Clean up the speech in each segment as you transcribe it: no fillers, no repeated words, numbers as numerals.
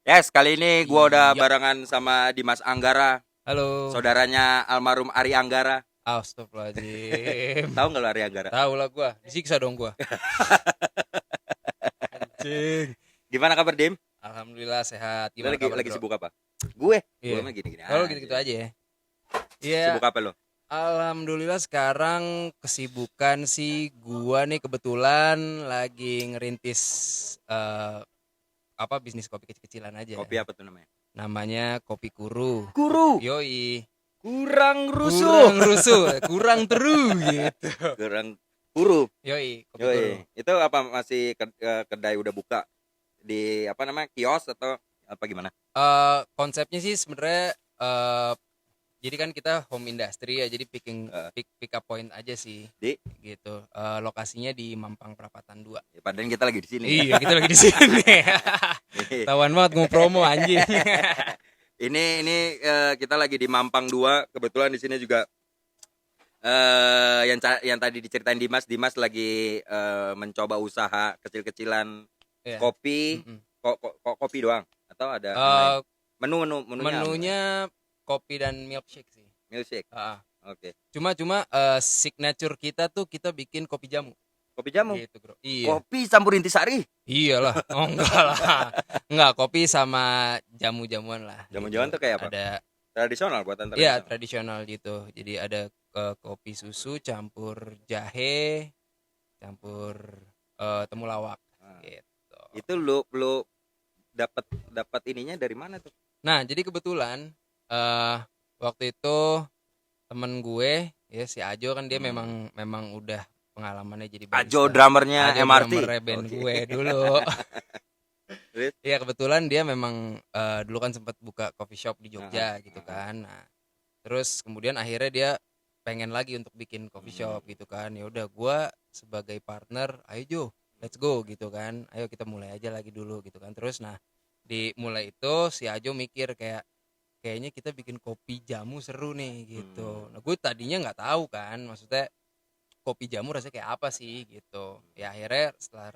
Yes, kali ini gua udah Iya. barengan sama Dimas Anggara, Halo. saudaranya almarhum Ari Anggara. Astagfirullahaladzim. Tahu nggak lo Ari Anggara? Tahu lah gua. Disiksa dong gua. Anjing. Gimana kabar Dim? Alhamdulillah sehat. Lo Gimana lagi kabar, lagi bro? sibuk apa? Gue Iya. mah gini-gini Kalau aja. gitu-gitu aja ya. Iya. Sibuk apa lo? Alhamdulillah sekarang kesibukan sih gua nih kebetulan lagi ngerintis bisnis kopi kecil-kecilan aja. Kopi apa tuh namanya? Namanya Kopi Kuru. Guru. Yoi. Kurang Kurang rusuh. rusuh, kurang teru gitu. Kurang guru. Yoi, Kopi Kuru. Yoi. Itu apa masih kedai udah buka di apa namanya? Kios atau apa gimana? Konsepnya sih sebenarnya jadi kan kita home industry ya, jadi pick up point aja sih Di? gitu. Lokasinya di Mampang Perapatan 2. Ya, padahal kita lagi di sini. Iya, kita lagi di sini. Tawan banget mau promo anjing. Ini kita lagi di Mampang 2. Kebetulan di sini juga yang tadi diceritain Dimas lagi mencoba usaha kecil-kecilan Iya. kopi. Mm-mm. Kopi doang atau ada yang lain? Menunya Menunya kopi dan milkshake sih. milkshake. Ah. Oke. Cuma signature kita tuh kita bikin kopi jamu. Kopi jamu. Gitu, bro. Iya. Kopi campur intisari. Iyalah. Oh enggak lah. Enggak, kopi sama jamu-jamuan lah. Jamu-jamuan gitu. tuh kayak apa? Ada Tradisional buatan iya, tradisional. tradisional gitu. Jadi ada kopi susu campur jahe, campur temulawak Nah, gitu. itu lu dapat ininya dari mana tuh? Nah, jadi kebetulan waktu itu temen gue ya si Ajo kan dia memang udah pengalamannya jadi Ajo barista. drummernya Ajo MRT. drummer band Oke. gue dulu. Terus? Iya kebetulan dia memang dulu kan sempat buka coffee shop di Jogja gitu kan. Nah, terus kemudian akhirnya dia pengen lagi untuk bikin coffee shop gitu kan. Ya udah gua sebagai partner, ayo Jo, let's go gitu kan. Ayo kita mulai aja lagi dulu gitu kan. Terus nah, di mulai itu si Ajo mikir kayaknya kita bikin kopi jamu seru nih gitu. Nah, gue tadinya nggak tahu kan, maksudnya kopi jamu rasanya kayak apa sih gitu. Ya akhirnya setelah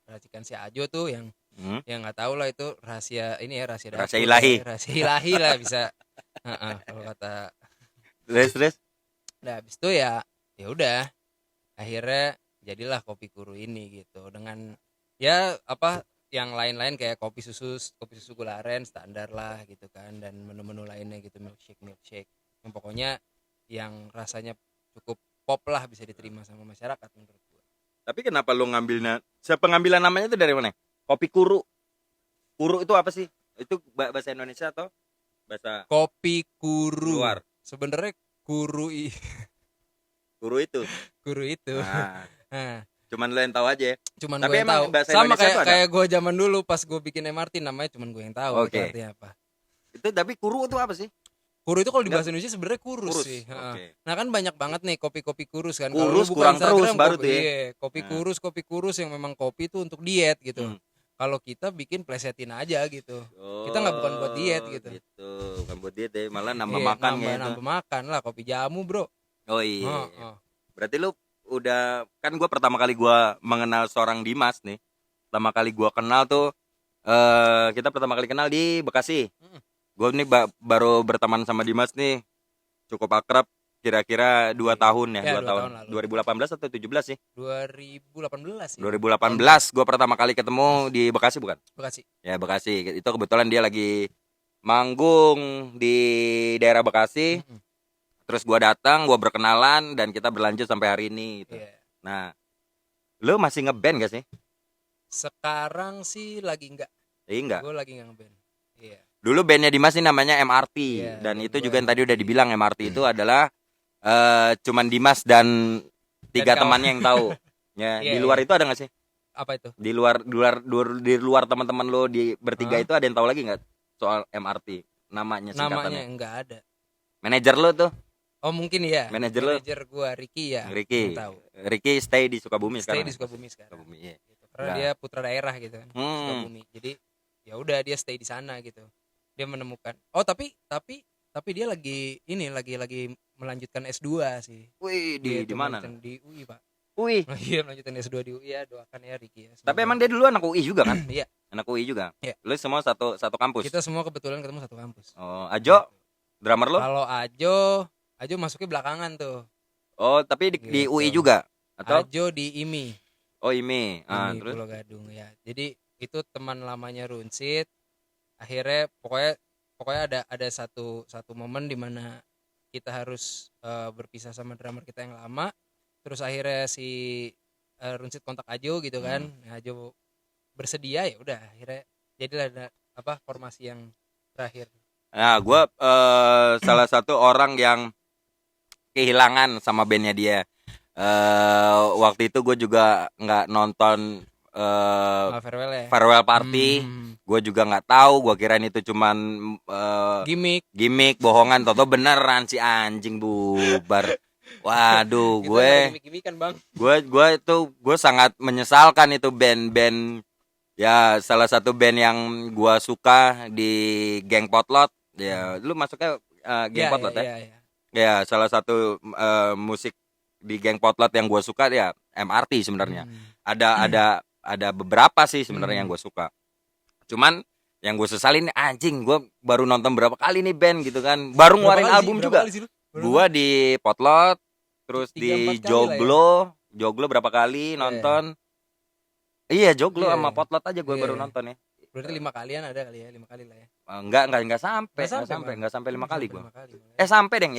racikan si Ajo tuh yang nggak tahu lah itu rahasia ini ya rahasia dapur, Rahasia ilahi. ya, rahasia ilahi lah bisa. Kalau kata. Terus. Nah habis itu ya udah akhirnya jadilah Kopi Kuru ini gitu dengan ya apa yang lain-lain kayak kopi susu gula aren standar lah gitu kan, dan menu-menu lainnya gitu, milkshake yang pokoknya yang rasanya cukup pop lah, bisa diterima sama masyarakat menurut gua. Tapi kenapa lu ngambilnya? Pengambilan namanya itu dari mana? Kopi Kuru. Kuru itu apa sih? Itu bahasa Indonesia atau bahasa Kopi Kuru. luar? Sebenarnya kuru Kuru itu. Nah, Nah, cuman lu yang tahu aja ya. cuman Tapi gue yang emang tahu. bahasa Sama Indonesia tuh ada? kayak gue zaman dulu pas gue bikin MRT namanya cuman gue yang tahu itu Oke. artinya apa. Itu tapi Kuru itu apa sih? Kuru itu kalau di Enggak. bahasa Indonesia sebenarnya kurus sih. Oke. Nah kan banyak banget nih kopi-kopi kurus kan. Kurus, Kalau lu buka kurang Instagram, terus baru tuh ya. Iya, kopi kurus yang memang kopi itu untuk diet gitu. Hmm. Kalau kita bikin plesetin aja gitu. Kita nggak bukan buat diet gitu. Bukan buat diet ya, malah nambah Iya, makan gitu. nambah makan lah, kopi jamu bro. Oh iya. Heeh. Berarti lu udah, kan gue pertama kali gue mengenal seorang Dimas nih. Pertama kali gue kenal tuh kita pertama kali kenal di Bekasi. Gue nih baru berteman sama Dimas nih cukup akrab, kira-kira 2 tahun ya, Ya, 2 2 tahun. tahun lalu. 2018 atau 17 sih? 2018 ya. 2018 gue pertama kali ketemu di Bekasi bukan? Bekasi. Ya Bekasi. Itu kebetulan dia lagi manggung di daerah Bekasi. Terus gue datang, gue berkenalan, dan kita berlanjut sampai hari ini gitu. Iya. Nah, lu masih ngeband gak sih? Sekarang sih lagi enggak. Enggak. Gue lagi enggak ngeband. Iya. Dulu bandnya Dimas ini namanya MRT. Iya, Dan band itu gue juga yang tadi udah MRT. dibilang, MRT itu adalah cuman Dimas dan 3 kawan. temannya yang tahu. Ya, Iya, di luar iya. itu ada gak sih? Apa itu? Di luar teman-teman lo di bertiga itu ada yang tahu lagi nggak soal MRT? Namanya Namanya singkatannya. enggak ada. Manajer lo tuh, Oh mungkin ya. Manajer lu? Gua Ricky ya. Ricky. Belum tahu. Ricky stay di Sukabumi Stay sekarang. di Sukabumi sekarang. Sukabumi, iya. Gitu. Karena Nah. dia putra daerah gitu kan. Hmm. Sukabumi. Jadi ya udah dia stay di sana gitu. Dia menemukan. Oh tapi dia lagi melanjutkan S2 sih. Wih, Dia di tuh mana? melanjutkan di UI, Pak. Wih. Iya, melanjutkan S2 di UI ya, doakan ya Ricky ya. Tapi Semoga- emang dia dulu anak UI juga kan? Iya. Anak UI juga. Iya. Lu semua satu satu kampus. Kita semua kebetulan ketemu satu kampus. Oh, Ajo, drummer lu? Kalau Ajo masuknya belakangan tuh. Oh, tapi di Gitu. UI juga atau? Ajo di IMI. Oh, IMI. IMI Terus? Pulau Gadung ya. Jadi itu teman lamanya Runsit. Akhirnya pokoknya ada satu momen di mana kita harus berpisah sama drummer kita yang lama. Terus akhirnya si Runsit kontak Ajo gitu kan. Nah, Ajo bersedia, ya udah akhirnya jadilah ada formasi yang terakhir. Nah, gue salah satu orang yang kehilangan sama bandnya dia. Waktu itu gue juga nggak nonton Farewell ya. farewell party. Gue juga nggak tahu. Gue kirain itu cuman gimmick, bohongan. Toto beneran si anjing bubar. Waduh, gue sangat menyesalkan itu band-band. Ya, salah satu band yang gua suka di Geng Potlot. Ya, lu masuknya Geng Potlot ya? Ya, salah satu musik di Geng Potlot yang gua suka ya MRT sebenarnya. Ada beberapa sih sebenarnya yang gua suka. Cuman yang gue sesalin anjing, gua baru nonton berapa kali nih band gitu kan. Baru ngeluarin album juga. Gua di Potlot, terus di Joglo. Joglo berapa kali nonton. Iya, Joglo sama Potlot aja gue baru nonton ya. Berarti 5 kalian ada kali ya, 5 kali lah ya. Enggak sampai 5 kali gue. Sampai deng,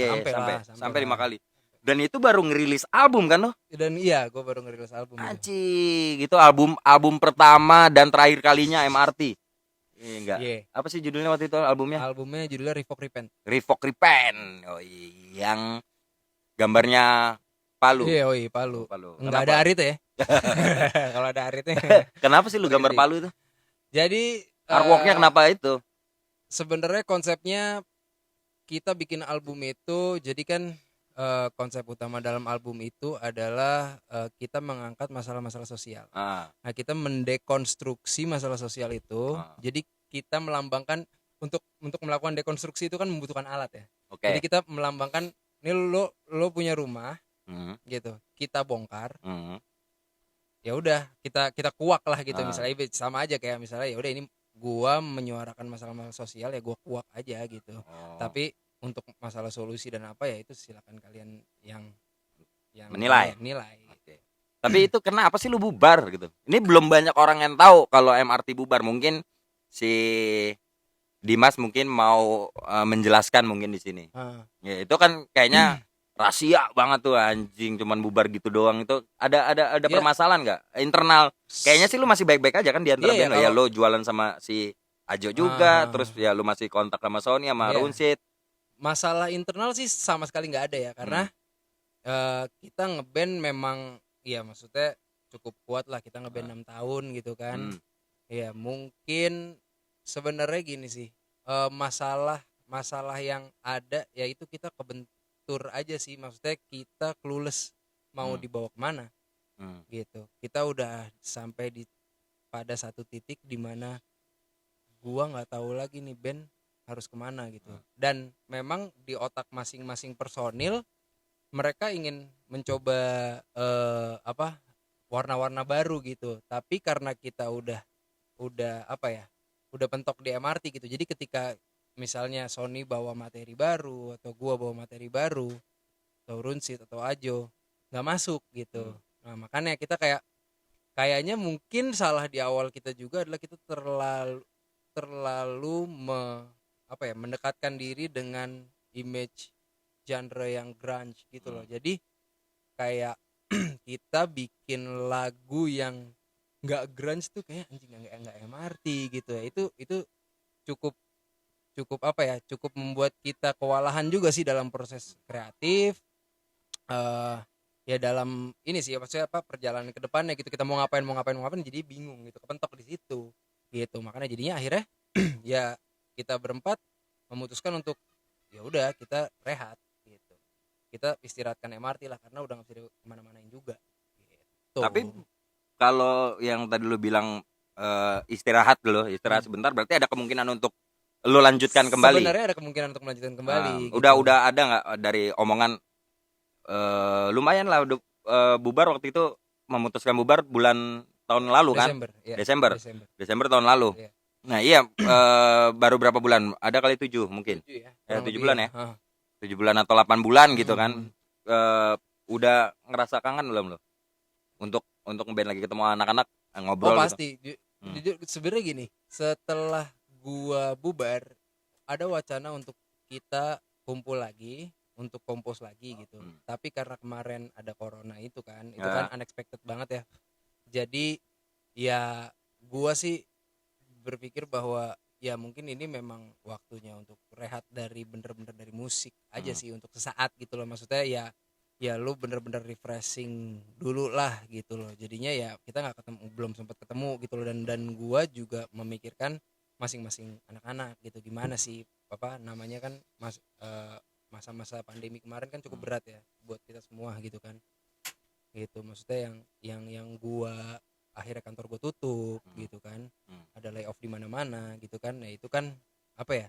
sampai 5 kali. Dan itu baru ngerilis album kan lo? Dan iya, gue baru ngerilis album. Anjing, itu album pertama dan terakhir kalinya MRT. Iya enggak. Apa sih judulnya waktu itu albumnya? Albumnya judulnya Revoke Repent. Oh, yang gambarnya Palu. Iya, Palu. Enggak ada Arit ya? Kalau ada Aritnya. Kenapa sih lu gambar Palu itu? Jadi artworknya kenapa itu? Sebenarnya konsepnya kita bikin album itu, jadi kan konsep utama dalam album itu adalah kita mengangkat masalah-masalah sosial. Nah, kita mendekonstruksi masalah sosial itu. Jadi kita melambangkan untuk melakukan dekonstruksi itu kan membutuhkan alat ya. Jadi kita melambangkan ini lo punya rumah. Gitu, kita bongkar, ya udah kita kuak lah gitu. Misalnya sama aja kayak misalnya ya udah ini gua menyuarakan masalah sosial ya gua kuak aja gitu. Tapi untuk masalah solusi dan apa ya itu silakan kalian yang menilai. Tapi itu kenapa sih lu bubar gitu? Ini belum banyak orang yang tahu kalau MRT bubar. Mungkin si Dimas mungkin mau menjelaskan mungkin di sini. Ya itu kan kayaknya rahasia banget tuh anjing, cuman bubar gitu doang. Itu ada permasalahan nggak internal? Kayaknya sih lu masih baik-baik aja kan di antara band. Ya lo jualan sama si Ajo juga, terus ya lu masih kontak sama Sony sama Runsit. Masalah internal sih sama sekali nggak ada ya, karena kita ngeband memang ya maksudnya cukup kuat lah, kita ngeband 6 tahun gitu kan. Ya mungkin sebenarnya gini sih, masalah yang ada yaitu kita kebentur aja sih, maksudnya kita clueless mau dibawa kemana gitu. Kita udah sampai pada satu titik di mana gua nggak tahu lagi nih band harus kemana gitu. Dan memang di otak masing-masing personil mereka ingin mencoba warna-warna baru gitu. Tapi karena kita udah pentok di MRT gitu. Jadi ketika misalnya Sony bawa materi baru atau gua bawa materi baru atau Runsit atau Ajo nggak masuk gitu. Nah makanya kita kayaknya mungkin salah di awal kita juga adalah kita terlalu mendekatkan diri dengan image genre yang grunge gitu loh. Jadi kayak kita bikin lagu yang nggak grunge tuh kayak anjing nggak MRT gitu ya. Itu cukup cukup membuat kita kewalahan juga sih dalam proses kreatif. Ya dalam ini sih maksudnya perjalanan ke depannya gitu, kita mau ngapain jadi bingung gitu, kepentok di situ gitu. Makanya jadinya akhirnya ya kita berempat memutuskan untuk ya udah kita rehat gitu, kita istirahatkan MRT lah karena udah nggak bisa kemana-manain juga gitu. Tapi kalau yang tadi lu bilang istirahat sebentar, berarti ada kemungkinan untuk lu lanjutkan kembali. Sebenarnya ada kemungkinan untuk melanjutkan kembali. Gitu. Udah ada nggak dari omongan lumayan lah udah bubar waktu itu, memutuskan bubar bulan tahun lalu kan? Desember, ya. Desember. Desember. Desember tahun lalu. Iya. Nah iya, baru berapa bulan? Ada kali 7 mungkin. 7 ya. Ya, kurang 7 lebih bulan ya. 7 bulan atau 8 bulan gitu kan. Udah ngerasa kangen belum lo? Untuk ngeband lagi, ketemu anak-anak, ngobrol gitu. Pasti. Jujur sebenarnya gini, setelah gua bubar ada wacana untuk kita kumpul lagi untuk kompos lagi gitu. Tapi karena kemarin ada corona itu kan unexpected banget ya. Jadi ya gua sih berpikir bahwa ya mungkin ini memang waktunya untuk rehat dari bener-bener dari musik aja sih untuk sesaat gitu loh. Maksudnya ya lu bener-bener refreshing dulu lah gitu loh. Jadinya ya kita nggak ketemu, belum sempat ketemu gitu loh, dan gua juga memikirkan masing-masing anak-anak gitu, gimana sih apa namanya kan masa-masa pandemi kemarin kan cukup berat ya buat kita semua gitu kan. Gitu maksudnya yang gua akhirnya kantor gua tutup gitu kan. Ada layoff di mana-mana gitu kan. Nah itu kan apa ya,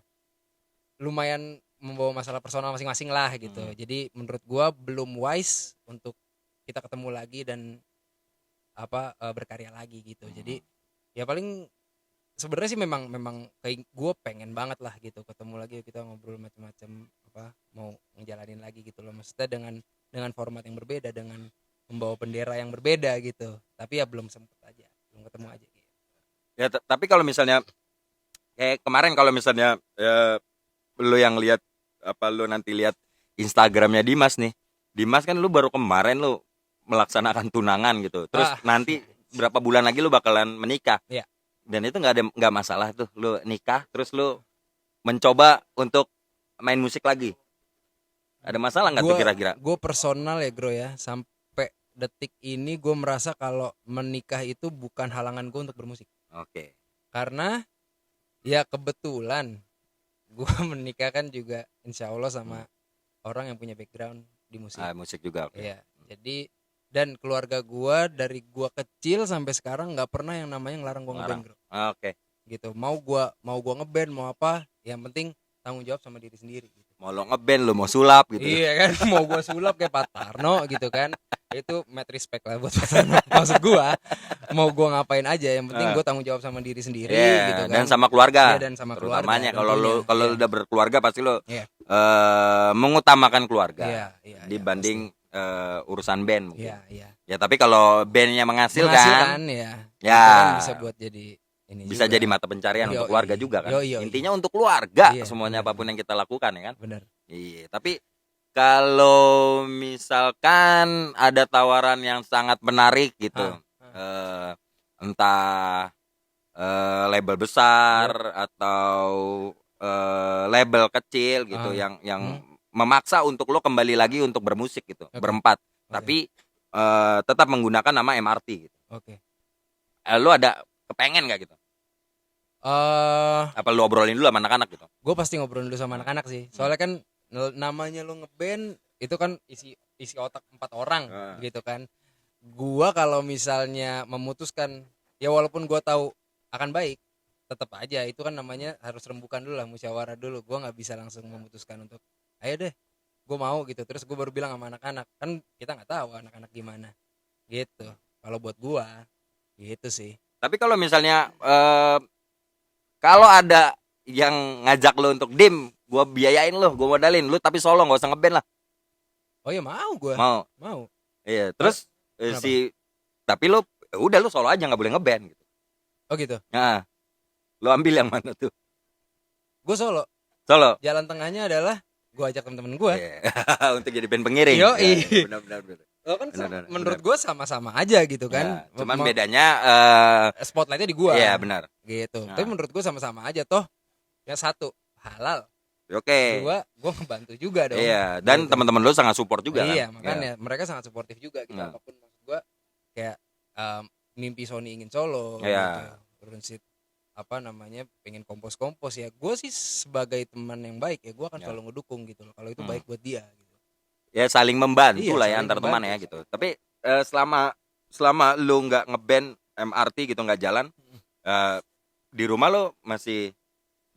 lumayan membawa masalah personal masing-masing lah gitu. Jadi menurut gua belum wise untuk kita ketemu lagi dan berkarya lagi gitu. Jadi ya paling sebenarnya sih memang kayak gue pengen banget lah gitu ketemu lagi, kita ngobrol macam-macam mau ngejalanin lagi gitu loh. Maksudnya dengan format yang berbeda, dengan membawa bendera yang berbeda gitu. Tapi ya belum sempet aja, belum ketemu aja gitu. Ya tapi kalau misalnya kayak kemarin, kalau misalnya lu yang lihat lu nanti lihat Instagramnya Dimas nih. Dimas kan lu baru kemarin lu melaksanakan tunangan gitu. Terus nanti berapa bulan lagi lu bakalan menikah. Iya. Dan itu nggak masalah tuh lu nikah terus lu mencoba untuk main musik lagi. Ada masalah nggak tuh kira-kira? Gue personal ya Bro ya, sampai detik ini gue merasa kalau menikah itu bukan halangan gue untuk bermusik. Oke. Karena ya kebetulan gue menikah kan juga insya Allah sama orang yang punya background di musik. Musik juga. Oke. Iya. Jadi dan keluarga gue dari gue kecil sampai sekarang nggak pernah yang namanya ngelarang gue ngeband Bro. Oke. Gitu. Mau gue ngeband mau apa, yang penting tanggung jawab sama diri sendiri gitu. Mau lo ngeband, lo mau sulap gitu. Iya kan, mau gue sulap kayak Pak Tarno gitu kan. Itu mad respect lah buat Pak Tarno. Maksud gue, mau gue ngapain aja, yang penting gue tanggung jawab sama diri sendiri gitu kan. Dan sama keluarga. Iya, dan sama terutamanya keluarga. kalau udah berkeluarga pasti lo mengutamakan keluarga dibanding urusan band mungkin. Iya. Ya tapi kalau bandnya menghasilkan ya. Ya. Kan bisa buat jadi ini bisa juga. jadi mata pencarian untuk keluarga juga kan. Intinya untuk keluarga semuanya apapun yang kita lakukan ya kan. Benar. Iya, tapi kalau misalkan ada tawaran yang sangat menarik gitu, entah label besar atau label kecil gitu yang memaksa untuk lo kembali lagi untuk bermusik gitu, berempat, tapi tetap menggunakan nama MRT gitu. Oke. Lo ada kepengen nggak gitu? Apa lu obrolin dulu sama anak-anak gitu? Gue pasti ngobrol dulu sama anak-anak sih. Soalnya kan namanya lu ngeband itu kan isi otak 4 orang gitu kan. Gua kalau misalnya memutuskan, ya walaupun gua tahu akan baik, tetap aja itu kan namanya harus rembukan dulu lah, musyawarah dulu. Gua nggak bisa langsung memutuskan untuk ayo deh gue mau gitu terus gue baru bilang sama anak-anak, kan kita nggak tahu anak-anak gimana gitu. Kalau buat gua gitu sih. Tapi kalau misalnya kalau ada yang ngajak lo untuk dim, gue biayain lo, gue modalin lo, tapi solo nggak usah ngeband lah. Oh ya mau gue. Mau. Iya. Terus tapi lo udah lo solo aja, nggak boleh ngeband gitu. Oh gitu. Nah, lo ambil yang mana tuh? Gue solo. Jalan tengahnya adalah gue ajak temen-temen gue. Untuk jadi band pengiring. Yo, benar. Lo kan menurut gue sama-sama aja gitu kan. Ya, cuman bedanya spotlightnya di gue. Iya benar. Gitu. Tapi menurut gue sama-sama aja toh. Yang satu halal. Oke. Dua, gue ngebantu juga dong. Iya. Dan gitu. Teman-teman lo sangat support juga. Iya, kan? Makanya mereka sangat suportif juga gitu. Apapun maksud gue kayak mimpi Sony ingin solo. Iya. Gitu. Pengen kompos ya. Gue sih sebagai teman yang baik ya gue akan selalu ngedukung gitu loh. Kalau itu baik buat dia gitu. Ya saling membantu lah ya antar teman ya gitu. Tapi selama lu nggak ngeband MRT gitu, nggak jalan, di rumah lo masih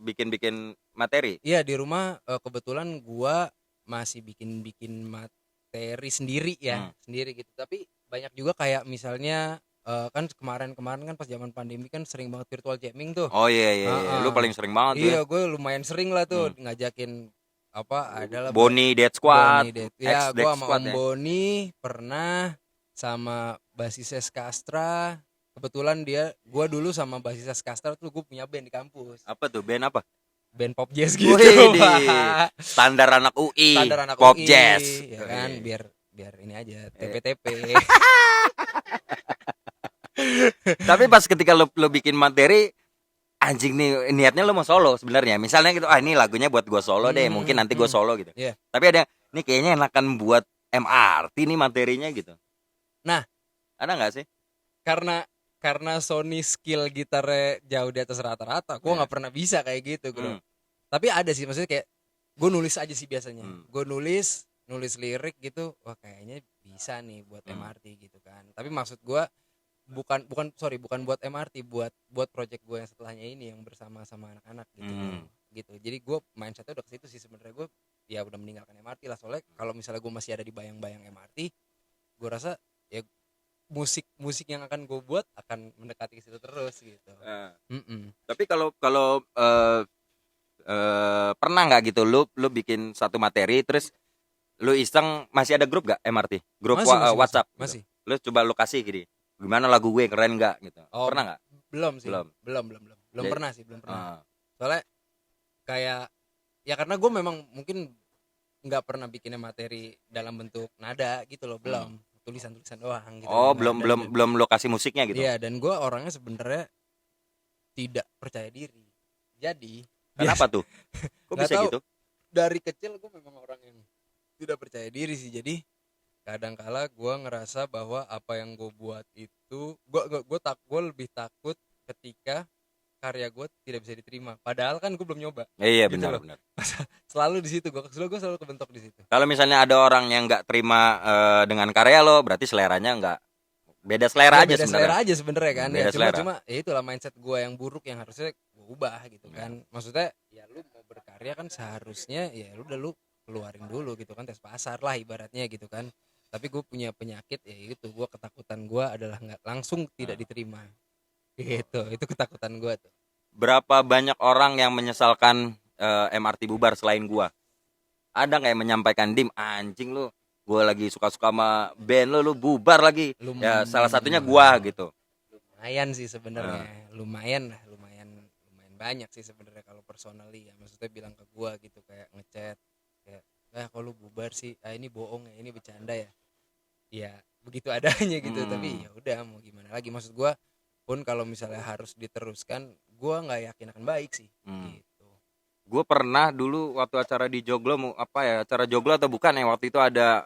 bikin materi? Iya, di rumah kebetulan gua masih bikin materi sendiri ya, sendiri gitu. Tapi banyak juga kayak misalnya kan kemarin kan pas zaman pandemi kan sering banget virtual jamming tuh. Oh iya iya, iya. Lu Heeh. paling sering banget tuh ya. Iya, gue lumayan sering lah tuh ngajakin adalah Boni Dead Squad, Boni Dead. X Ya, gue Dead sama Squad Om ya. Boni pernah, sama basisnya Skastra. Kebetulan gue dulu sama basisnya Skastra tuh gue punya band di kampus. Apa tuh band apa? Band pop jazz gitu. Widih, Pak. standar anak UI, Standar anak pop UI, jazz. ya kan, Oke. biar ini aja TP-TP. Tapi pas ketika lo bikin materi, anjing nih niatnya lo mau solo sebenarnya. Misalnya gitu, ini lagunya buat gua solo deh, mungkin nanti gua solo gitu. Iya. Tapi ada, nih kayaknya enakan buat MRT nih materinya gitu. Nah, ada nggak sih? karena Sony skill gitarnya jauh di atas rata-rata, gue nggak pernah bisa kayak gitu, bro. Tapi ada sih, maksudnya kayak gue nulis aja sih biasanya. Gue nulis lirik gitu, wah kayaknya bisa nih buat MRT gitu kan. Tapi maksud gue bukan buat MRT, buat project gue yang setelahnya ini yang bersama sama anak-anak gitu. Gitu. Jadi gue mindsetnya udah ke situ sih sebenarnya. Gue ya udah meninggalkan MRT lah, soalnya kalau misalnya gue masih ada di bayang-bayang MRT, gue rasa ya musik yang akan gue buat akan mendekati ke situ terus gitu. Tapi kalau pernah nggak gitu lu bikin satu materi terus lu iseng, masih ada grup gak MRT? Grup WhatsApp masih. Gitu. Lu coba lu kasih gini, gimana lagu gue keren nggak gitu? Pernah nggak? Belum sih. Belum. Belum pernah sih, belum pernah. Soalnya kayak ya karena gue memang mungkin nggak pernah bikinnya materi dalam bentuk nada gitu loh, belum. Tulisan-tulisan doang gitu. Belum lokasi musiknya gitu. Iya, dan gue orangnya sebenarnya tidak percaya diri. Jadi kenapa tuh? Kok bisa tahu, gitu? Dari kecil gue memang orang yang tidak percaya diri sih. Jadi kadangkala gue ngerasa bahwa apa yang gue buat itu gue lebih takut ketika karya gue tidak bisa diterima. Padahal kan gue belum nyoba. Iya gitu benar. Selalu di situ gue selalu kebentuk di situ. Kalau misalnya ada orang yang nggak terima dengan karya lo, berarti seleranya nggak, beda selera aja sebenarnya. Beda selera aja sebenarnya kan. Beda selera. Cuma ya itulah mindset gue yang buruk yang harusnya gue ubah gitu kan. Maksudnya ya lu mau berkarya kan seharusnya ya lu keluarin dulu gitu kan, tes pasar lah ibaratnya gitu kan. Tapi gue punya penyakit ya itu, gue ketakutan gue adalah nggak langsung tidak diterima. Gitu, itu ketakutan gue tuh. Berapa banyak orang yang menyesalkan MRT bubar selain gua? Ada nggak yang menyampaikan, Dim, anjing lu, gua lagi suka-suka sama band lu bubar lagi. Ya salah satunya gua gitu. Lumayan sih sebenarnya, lumayan banyak sih sebenarnya kalau personally ya. Maksudnya bilang ke gua gitu, kayak ngechat kayak, kalau lu bubar sih, ini bohong ya, ini bercanda ya. Ya begitu adanya gitu. Tapi ya udah, mau gimana lagi, maksud gua pun kalau misalnya harus diteruskan, gue nggak yakin akan baik sih. Gitu. Gue pernah dulu waktu acara di Joglo, acara Joglo atau bukan ya, waktu itu ada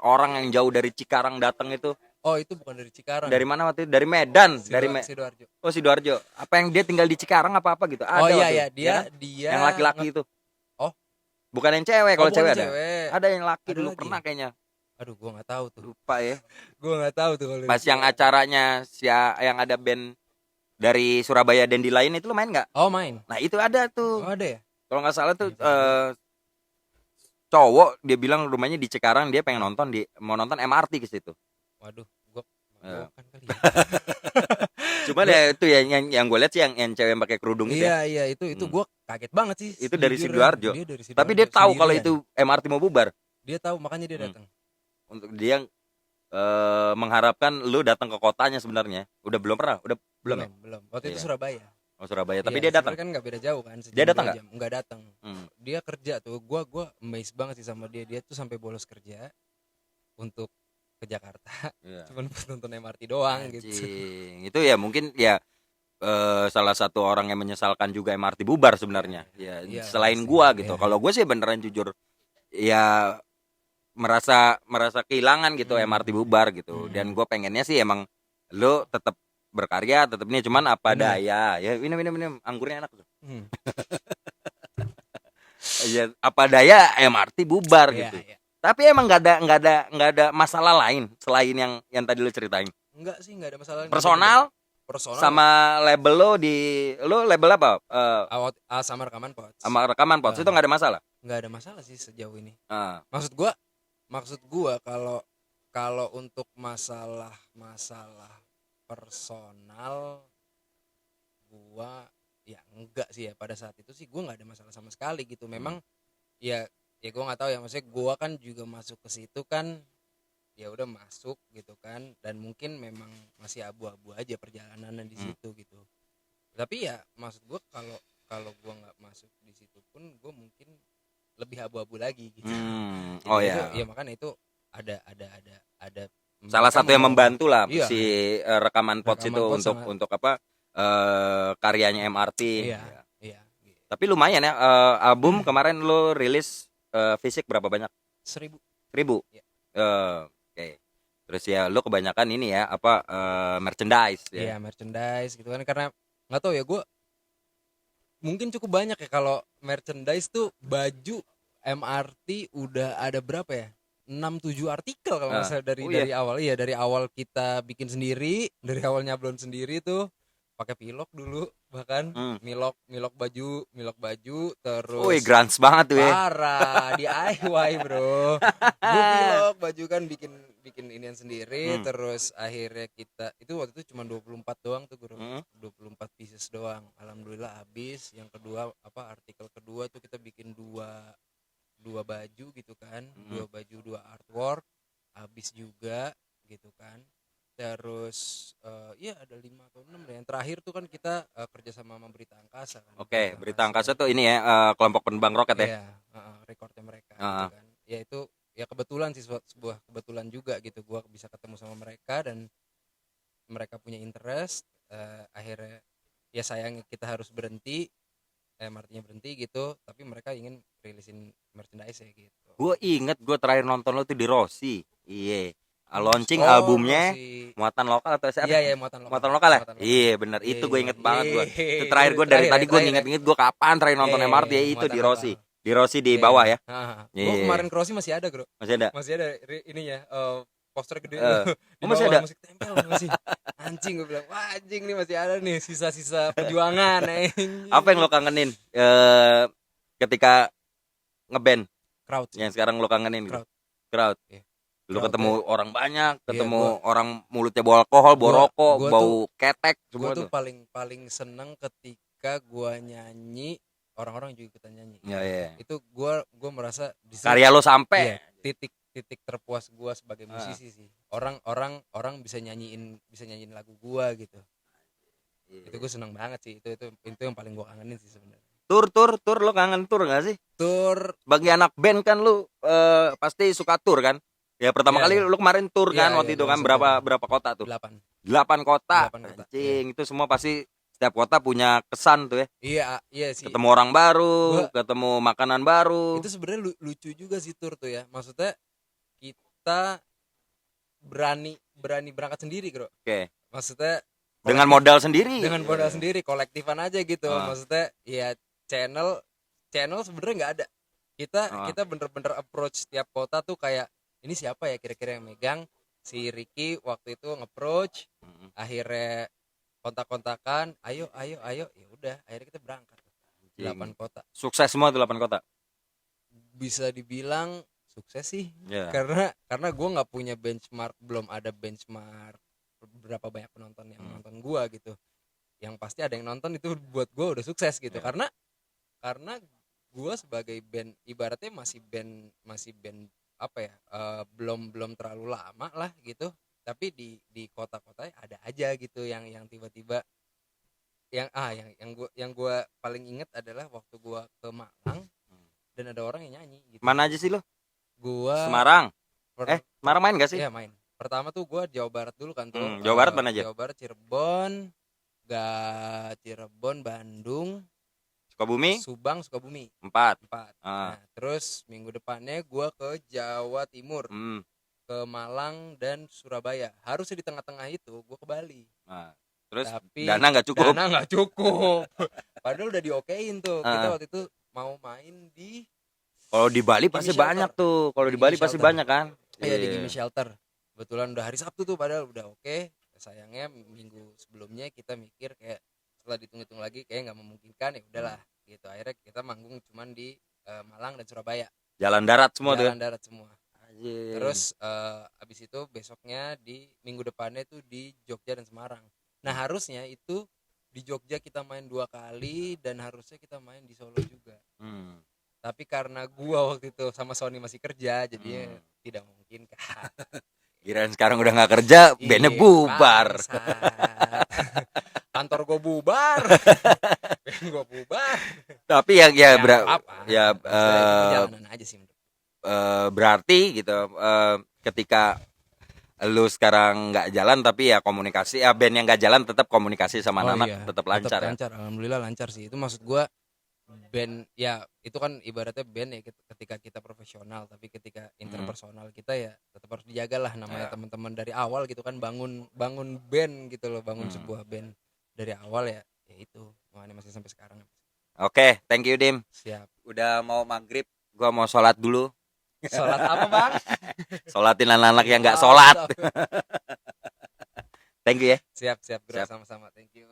orang yang jauh dari Cikarang datang itu. Oh itu bukan dari Cikarang. Dari mana waktu itu? Dari Medan. Sidoarjo. Oh Sidoarjo. Apa yang dia tinggal di Cikarang apa gitu? Ada. Oh iya dia yang laki-laki itu. Oh bukan yang cewek, kalau cewek ada. Ada yang laki dulu pernah kayaknya. Aduh, gue nggak tahu tuh. Lupa ya. Gue nggak tahu tuh kalau. Pas yang acaranya yang ada band dari Surabaya Dandelion itu lo main nggak? Oh main. Nah itu ada tuh. Oh ada ya. Kalau nggak salah tuh cowok, dia bilang rumahnya di Cikarang, dia pengen mau nonton MRT ke situ. Waduh, gue kan kali ya. Cuman ya itu yang gue lihat sih yang cewek yang pakai kerudung itu. Iya itu gue kaget banget sih. Itu dari Sidoarjo. Dari Sidoarjo. Tapi dia tahu kalau itu MRT mau bubar. Dia tahu, makanya dia datang. Untuk dia mengharapkan lu datang ke kotanya sebenarnya. Udah belum pernah? Udah belum ya? Belum. Waktu itu Surabaya. Oh Surabaya, tapi dia datang. Kan nggak beda jauh kan? Dia datang nggak? Nggak datang. Dia kerja tuh. Gua amazed banget sih sama dia. Dia tuh sampai bolos kerja untuk ke Jakarta. Cuman buat nonton MRT doang. Gitu. Itu ya mungkin ya salah satu orang yang menyesalkan juga MRT bubar sebenarnya. Ya selain gua gitu. Kalau gue sih beneran jujur ya merasa kehilangan gitu MRT bubar gitu. Dan gue pengennya sih emang lo tetap berkarya, tetap ini, cuman apa daya ya, minum anggurnya enak tuh. Ya apa daya MRT bubar gitu. Tapi emang nggak ada masalah lain selain yang tadi lo ceritain. Enggak sih, nggak ada masalah. Personal sama label lo label apa? Sama Rekaman Pots. Sama Rekaman Pots itu nggak ada masalah. Nggak ada masalah sih sejauh ini. Maksud gua kalau untuk masalah personal gua ya enggak sih ya, pada saat itu sih gua nggak ada masalah sama sekali gitu. Memang ya gua nggak tahu ya, maksudnya gua kan juga masuk ke situ kan, ya udah masuk gitu kan, dan mungkin memang masih abu-abu aja perjalanannya di situ gitu. Tapi ya maksud gua kalau kalau gua nggak masuk di situ pun gua mungkin lebih abu-abu lagi gitu. Oh Jadi ya. ya makanya itu ada Salah mereka satu yang membantu lah iya, si rekaman pods itu rekaman pot untuk sangat apa karyanya MRT. iya Ya. iya gitu. Tapi lumayan ya album kemarin lo rilis fisik berapa banyak? 1.000. 1.000. Iya. Oke. Terus ya lo kebanyakan ini ya apa merchandise Iya, ya. merchandise gitu kan, karena nggak tahu ya, gue mungkin cukup banyak ya kalau merchandise tuh. Baju MRT udah ada berapa ya, 6-7 artikel kalau nggak salah dari oh iya. dari awal kita bikin sendiri, dari awal nyablon sendiri tuh pakai pilok dulu, bahkan milok baju terus. Wih, grunge banget tuh ya. Parah, DIY bro. Gue pilok baju kan, bikin inian sendiri. Terus akhirnya kita itu waktu itu cuma 24 doang tuh bro. 24 pieces doang. Alhamdulillah habis. Yang kedua apa, artikel kedua tuh kita bikin dua baju gitu kan. 2 baju 2 artwork. Habis juga gitu kan. Terus ya ada 5 atau 6 deh. Yang terakhir tuh kan kita kerja sama Berita Angkasa kan. Oke, Berita Angkasa tuh ini ya kelompok penerbang roket ya. Iya, recordnya mereka gitu kan. Ya itu ya kebetulan sih, sebuah kebetulan juga gitu, gua bisa ketemu sama mereka dan mereka punya interest. Akhirnya ya sayangnya kita harus berhenti, artinya berhenti gitu, tapi mereka ingin rilisin merchandise ya gitu. Gue inget gue terakhir nonton lo tuh di Rossi. Iya. Launching albumnya Rossi. muatan lokal atau siapa? Iya, muatan lokal ya? Muatan lokal. Iya bener, itu gue inget banget gue. Itu terakhir gue Itu dari terakhir tadi ya, gue terakhir nginget-nginget gue kapan terakhir nonton MRT ya, itu muatan di lokal. Rossi. Di Rossi di bawah ya. Gue Iya. kemarin ke Rossi masih ada bro. Masih ada. Masih ada ininya, poster gede di masih bawah ada? musik tempel masih. Anjing, gue bilang wah anjing nih masih ada nih sisa-sisa perjuangan. Apa yang lo kangenin ketika ngeband Crowd. yang sekarang lo kangenin gitu? Crowd. Iya. Lu Crowd, ketemu orang banyak, ketemu Iya, orang mulutnya bau alkohol, bau rokok, gua bau tuh- ketek, Gue semua tuh tuh. paling seneng ketika gue nyanyi, orang-orang juga ikutan nyanyi. Iya. Itu gue merasa di situ, Karya lo sampai. iya, titik terpuas gue sebagai musisi sih. Orang bisa nyanyiin lagu gue gitu. Itu gue seneng banget sih. Itu yang paling gue kangenin sih sebenarnya. Tur lo kangen tur gak sih? Tur Bagi anak band kan lu pasti suka tur kan? Ya pertama Iya, kali iya. lu kemarin tur kan Iya, waktu iya, itu gua kan langsung berapa kota tuh? 8. 8 kota. 8 kota, Anjing, itu semua pasti setiap kota punya kesan tuh ya. Iya sih. Ketemu orang baru, ketemu makanan baru. Itu sebenarnya lucu juga sih tur tuh ya. Maksudnya kita berani berangkat sendiri, bro. Oke. Maksudnya Dengan modal sendiri. dengan modal sendiri, kolektifan aja gitu. Ah. Maksudnya ya channel sebenarnya nggak ada. Kita bener-bener approach setiap kota tuh kayak ini siapa ya kira-kira yang megang. Si Ricky waktu itu nge-approach, akhirnya kontak-kontakan, ayo ya udah, akhirnya kita berangkat 8 kota. Sukses semua tuh 8 kota. Bisa dibilang sukses sih. Yeah. Karena gue nggak punya benchmark, belum ada benchmark berapa banyak penonton yang nonton gue gitu. Yang pasti ada yang nonton itu buat gue udah sukses gitu. Yeah. Karena gue sebagai band ibaratnya masih band apa ya, belum terlalu lama lah gitu, tapi di kota-kotanya ada aja gitu yang tiba-tiba yang gue paling inget adalah waktu gue ke Malang dan ada orang yang nyanyi gitu. Mana aja sih lo? Gua Semarang. Semarang main gak sih? Iya main. Pertama tuh gue Jawa Barat dulu kan tuh. Jawa Barat mana aja? Jawa Barat Cirebon, Bandung, Sukabumi, Sukabumi 4. Nah, terus minggu depannya gue ke Jawa Timur, ke Malang dan Surabaya. Harusnya di tengah-tengah itu gue ke Bali. Nah, terus tapi dana nggak cukup. Padahal udah diokein tuh. Kita waktu itu mau main di. Kalau di Bali pasti banyak tuh. Kalau di Bali pasti banyak kan? Iya, di Gimme Shelter. Kebetulan udah hari Sabtu tuh, padahal udah oke. Sayangnya minggu sebelumnya kita mikir kayak setelah dihitung-hitung lagi kayak nggak memungkinkan, ya udahlah gitu. Akhirnya kita manggung cuman di Malang dan Surabaya. Jalan darat semua tuh. Jalan darat semua. Terus abis itu besoknya di minggu depannya itu di Jogja dan Semarang. Nah harusnya itu di Jogja kita main 2 kali dan harusnya kita main di Solo juga. Tapi karena gua waktu itu sama Sony masih kerja, jadinya tidak mungkin kan. Kirain sekarang udah nggak kerja, bandnya bubar. Kantor gua bubar, band gua bubar. Tapi ya apa-apa. ya Perjalanan aja sih menurut. berarti gitu ketika lu sekarang nggak jalan tapi ya komunikasi, ya band yang nggak jalan tetap komunikasi sama anak-anak tetap lancar ya. Lancar, alhamdulillah lancar sih. Itu maksud gua band ya itu kan ibaratnya band ya ketika kita profesional, tapi ketika interpersonal kita ya tetap harus dijaga lah namanya teman-teman dari awal gitu kan, bangun band gitu loh, bangun sebuah band dari awal ya itu makanya masih sampai sekarang. Oke, thank you Dim. Siap. Udah mau maghrib, gua mau sholat dulu. Sholat apa bang? Sholatin anak-anak yang nggak sholat. Thank you ya. Siap bro, sama-sama, thank you.